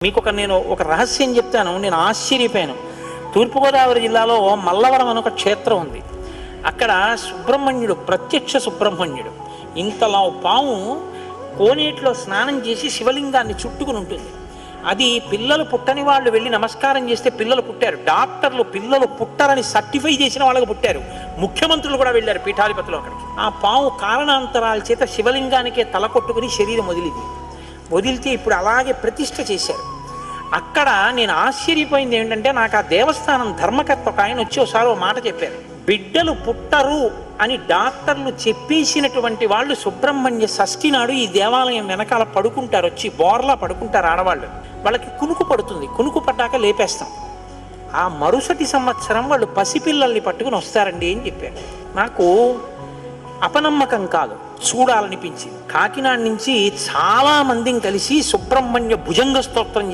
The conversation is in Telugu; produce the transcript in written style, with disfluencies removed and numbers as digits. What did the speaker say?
నేను ఒక రహస్యం చెప్తాను. నేను ఆశ్చర్యపోయాను. తూర్పుగోదావరి జిల్లాలో మల్లవరం అని ఒక క్షేత్రం ఉంది. అక్కడ సుబ్రహ్మణ్యుడు, ప్రత్యక్ష సుబ్రహ్మణ్యుడు, ఇంతలా పాము కోనేటిలో స్నానం చేసి శివలింగాన్ని చుట్టుకుని ఉంటుంది. అది పిల్లలు పుట్టని వాళ్ళు వెళ్ళి నమస్కారం చేస్తే పిల్లలు పుట్టారు. డాక్టర్లు పిల్లలు పుట్టరని సర్టిఫై చేసిన వాళ్ళకి పుట్టారు. ముఖ్యమంత్రులు కూడా వెళ్ళారు పీఠాధిపతులు అక్కడికి. ఆ పాము కారణాంతరాల చేత శివలింగానికే తల కొట్టుకుని శరీరం వదిలితే ఇప్పుడు అలాగే ప్రతిష్ఠ చేశారు. అక్కడ నేను ఆశ్చర్యపోయింది ఏంటంటే, నాకు ఆ దేవస్థానం ధర్మకర్త ఒక ఆయన వచ్చి ఒకసారి ఒక మాట చెప్పారు. బిడ్డలు పుట్టరు అని డాక్టర్లు చెప్పేసినటువంటి వాళ్ళు సుబ్రహ్మణ్య షష్ఠి నాడు ఈ దేవాలయం వెనకాల పడుకుంటారు, వచ్చి బోర్లా పడుకుంటారు ఆడవాళ్ళు. వాళ్ళకి కునుకు పడుతుంది, కునుకు పడ్డాక లేపేస్తాం. ఆ మరుసటి సంవత్సరం వాళ్ళు పసిపిల్లల్ని పట్టుకుని వస్తారండి అని చెప్పారు. నాకు అపనమ్మకం కాదు, చూడాలనిపించింది. కాకినాడ నుంచి చాలా మందిని కలిసి సుబ్రహ్మణ్య భుజంగ స్తోత్రం